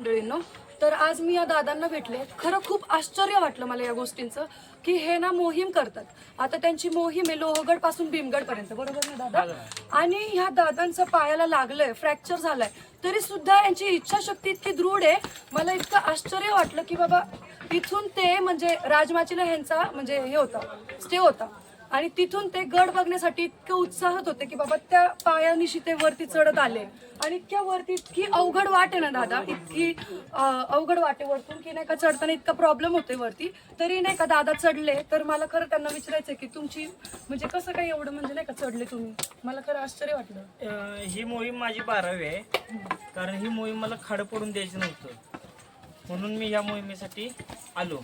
मंडळींनो, तर आज मी या दादांना भेटले. खरं खूप आश्चर्य वाटलं मला या गोष्टींचं की हे ना मोहीम करतात. आता त्यांची मोहीम आहे लोहगड पासून भीमगड पर्यंत, बरोबर ना दादा? आणि ह्या दादांचा पायाला लागलंय, फ्रॅक्चर झालाय, तरी सुद्धा यांची इच्छाशक्ती इतकी दृढ आहे. मला इतकं आश्चर्य वाटलं की बाबा इथून ते म्हणजे राजमाचीला ह्यांचा म्हणजे हे होता, स्टे होता, आणि तिथून ते गड बघण्यासाठी इतकं उत्साहात होते की बाबा त्या पायानिशी ते वरती चढत आले. आणि इतक्या वरती इतकी अवघड वाट आहे ना दादा, इतकी अवघड वाटे वरतून की नाही का चढताना इतका प्रॉब्लेम होतोय वरती, तरी नाही का दादा चढले. तर मला खरं त्यांना विचारायचंय की तुमची म्हणजे कसं काय एवढं म्हणजे नाही का चढले तुम्ही? मला खरं आश्चर्य वाटलं. ही मोहीम माझी 12वी आहे, कारण ही मोहीम मला खाडं पडून द्यायचं नव्हतं, म्हणून मी या मोहिमेसाठी आलो.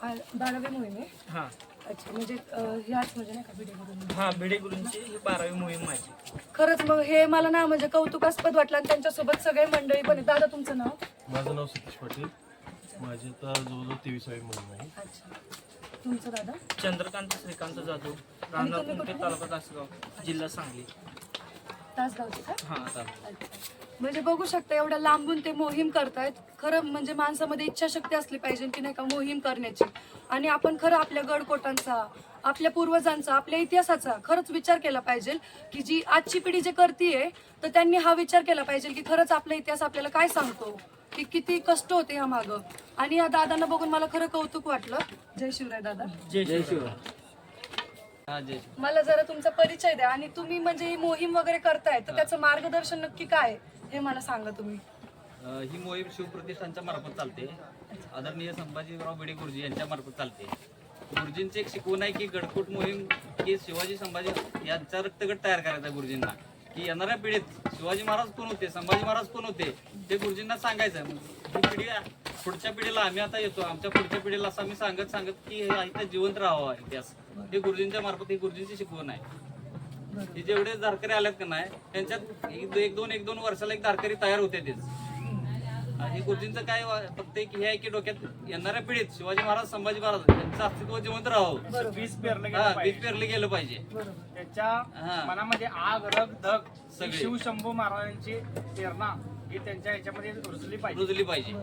12वी मोहीम आहे? हा. अच्छा, म्हणजे ह्याच म्हणजे नाही का भिडेगुरुंची? हा, भिडेगुरुंची ही 12वी मोहीम माझी. खरंच मग हे मला ना म्हणजे कौतुकास्पद वाटलं. आणि त्यांच्यासोबत सगळे मंडळी पण. दादा तुमचं नाव? माझं नाव सतीश पाटील. माझी तर जवळजवळ 23वी मोहीम आहे. अच्छा, तुमचं दादा? चंद्रकांत श्रीकांत जाधव, राहणार कुंटे, तालुका तासगाव, जिल्हा सांगली. तासगावचे का? हा, म्हणजे बघू शकता एवढ्या लांबून ते मोहीम करतायत. खरं म्हणजे माणसामध्ये इच्छाशक्ती असली पाहिजे की नाही का मोहीम करण्याची. आणि आपण खरं आपल्या गडकोटांचा, आपल्या पूर्वजांचा, आपल्या इतिहासाचा खरंच विचार केला पाहिजे की जी आजची पिढी जे करतीये तर त्यांनी हा विचार केला पाहिजे की खरंच आपला इतिहास आपल्याला काय सांगतो, की किती कष्ट होते ह्या मागं. आणि या दादांना बघून मला खरं कौतुक वाटलं. जय शिवराय दादा. जय शिवराय. मला जरा तुमचा परिचय द्या. आणि तुम्ही म्हणजे ही मोहीम वगैरे करताय तर त्याचं मार्गदर्शन नक्की काय आहे हे मला सांगा तुम्ही. ही मोहीम शिवप्रतिष्ठानच्या मार्फत चालते. आदरणीय संभाजीराव भिडे गुरुजी यांच्या मार्फत चालते. गुरुजींची एक शिकवण आहे की गडकोट मोहीम की शिवाजी संभाजी यांचा रक्तगट तयार करायचा गुरुजींना, की येणाऱ्या पिढीत शिवाजी महाराज कोण होते, संभाजी महाराज कोण होते ते गुरुजींना सांगायचं. ही पिढी पुढच्या पिढीला आम्ही आता येतो, आमच्या पुढच्या पिढीला असं आम्ही सांगत की हे इथं जिवंत राहावा इतिहास. हे गुरुजींच्या मार्फत ही गुरुजींची शिकवण आहे. हे जेवढे धारकरी आलेत का नाही त्यांच्यात एक दोन वर्षाला एक धारकरी तयार होते तेच. आणि गुरुजींचं काय फक्त एक हे आहे की डोक्यात येणाऱ्या पिढीत शिवाजी महाराज, संभाजी महाराज यांचं अस्तित्व जिवंत राहावं, बीज पेरलं बीज पेरले गेलं पाहिजे. त्याच्या मनामध्ये आग, रग, धग सगळे. शिव शंभू महाराजांची प्रेरणा ही त्यांच्या ह्याच्यामध्ये रुजली पाहिजे.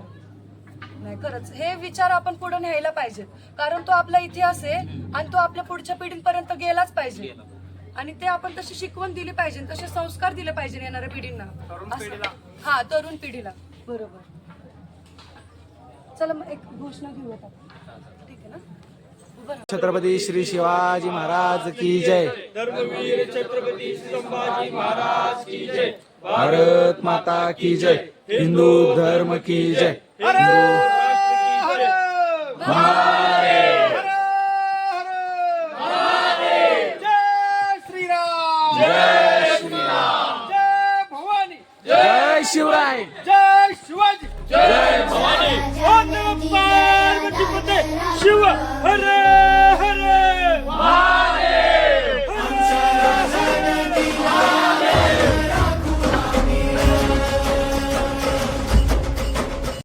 नाही, खरंच हे विचार आपण पुढे न्यायला पाहिजेत. कारण तो आपला इतिहास आहे आणि तो आपल्या पुढच्या पिढींपर्यंत गेलाच पाहिजे. आणि ते आपण तशी शिकवण दिली पाहिजे, तसे संस्कार दिले पाहिजे येणाऱ्या पिढींना. हा, तरुण पिढीला. बरोबर. चला मग एक घोषणा घेऊयात आपण. ठीक आहे ना? उभं राहा. छत्रपती श्री शिवाजी महाराज की जय. धर्मवीर छत्रपती संभाजी महाराज की जय. भारत माता की जय. हिंदू धर्म की जय. भारत